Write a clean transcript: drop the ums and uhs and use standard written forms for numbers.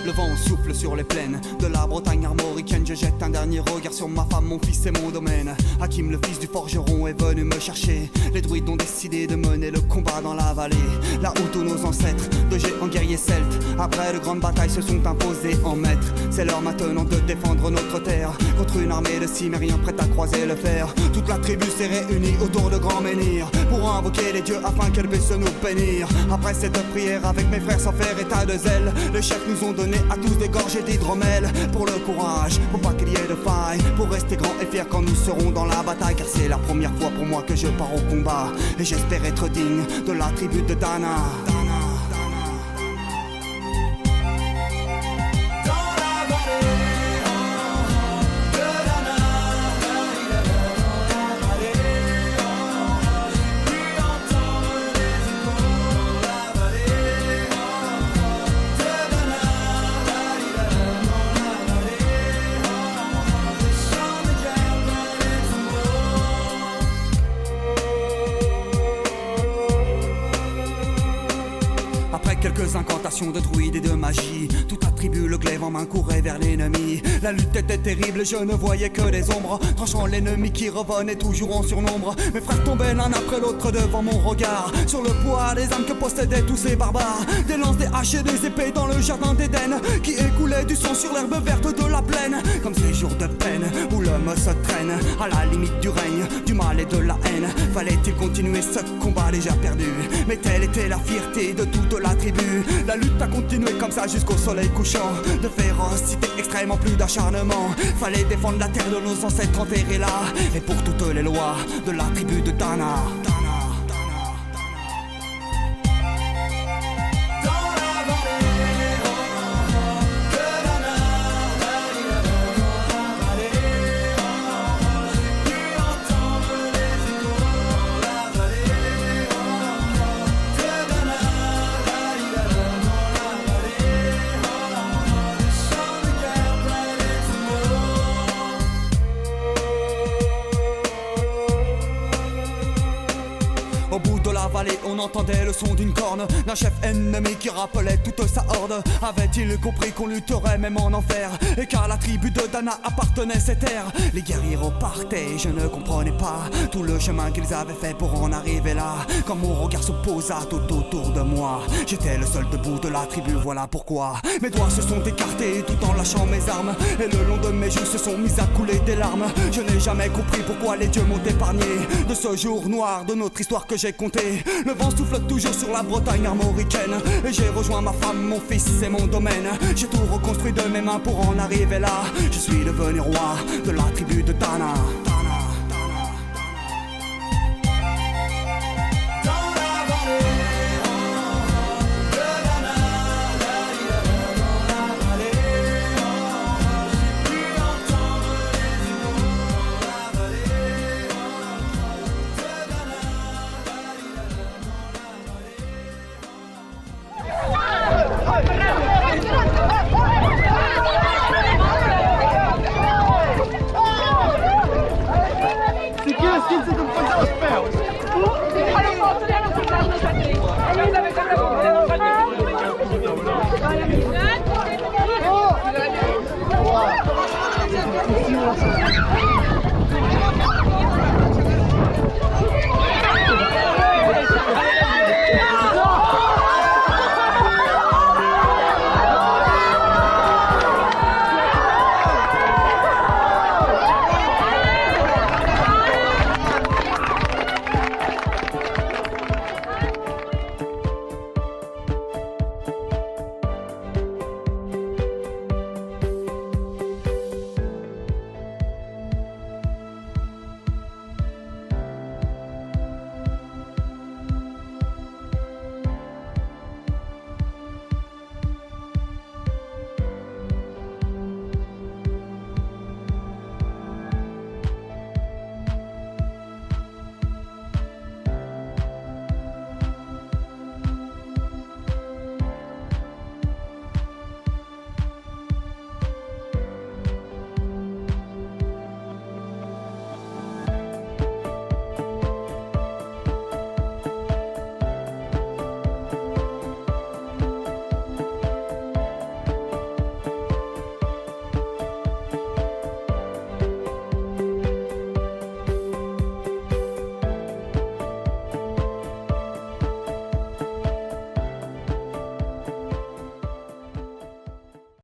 Le vent souffle sur les plaines de la Bretagne armoricaine. Je jette un dernier regard sur ma femme, mon fils et mon domaine. Hakim, le fils du forgeron, est venu me chercher. Les druides ont décidé de mener le combat dans la vallée, là où tous nos ancêtres, de géants guerriers celtes, après de grandes batailles se sont imposés en maîtres. C'est l'heure maintenant de défendre notre terre contre une armée de cimériens prête à croiser le fer. Toute la tribu s'est réunie autour de grands menhirs pour invoquer les dieux afin qu'elle puisse nous bénir. Après cette prière avec mes frères sans faire état de zèle, les chefs nous ont donné à tous des gorgées d'hydromel. Pour le courage, pour pas qu'il y ait de faille, pour rester grand et fier quand nous serons dans la bataille. Car c'est la première fois pour moi que je pars au combat, et j'espère être digne de la tribu de Dana. Quelques incantations de druides et de magie, toute la tribu, le glaive en main, courait vers l'ennemi. La lutte était terrible, je ne voyais que des ombres, tranchant l'ennemi qui revenait toujours en surnombre. Mes frères tombaient l'un après l'autre devant mon regard, sur le poids des âmes que possédaient tous ces barbares. Des lances, des haches et des épées dans le jardin d'Éden, qui écoulait du sang sur l'herbe verte de la plaine. Comme ces jours de peine où l'homme se traîne à la limite du règne, du mal et de la haine. Fallait-il continuer ce combat déjà perdu? Mais telle était la fierté de toute la tribu. La lutte a continué comme ça jusqu'au soleil couchant. De férocité extrême en plus d'acharnement. Fallait défendre la terre de nos ancêtres enterrés là, et pour toutes les lois de la tribu de Dana. On entendait le son d'une corne, d'un chef ennemi qui rappelait toute sa horde. Avait-il compris qu'on lutterait même en enfer, et qu'à la tribu de Dana appartenait ces terres? Les guerriers repartaient, je ne comprenais pas tout le chemin qu'ils avaient fait pour en arriver là. Quand mon regard se posa tout autour de moi, j'étais le seul debout de la tribu, voilà pourquoi mes doigts se sont écartés tout en lâchant mes armes, et le long de mes joues se sont mis à couler des larmes. Je n'ai jamais compris pourquoi les dieux m'ont épargné de ce jour noir de notre histoire que j'ai compté. Le vent souffle toujours sur la Bretagne armoricaine, et j'ai rejoint ma femme, mon fils et mon domaine. J'ai tout reconstruit de mes mains pour en arriver là. Je suis devenu roi de la tribu de Dana. Allora,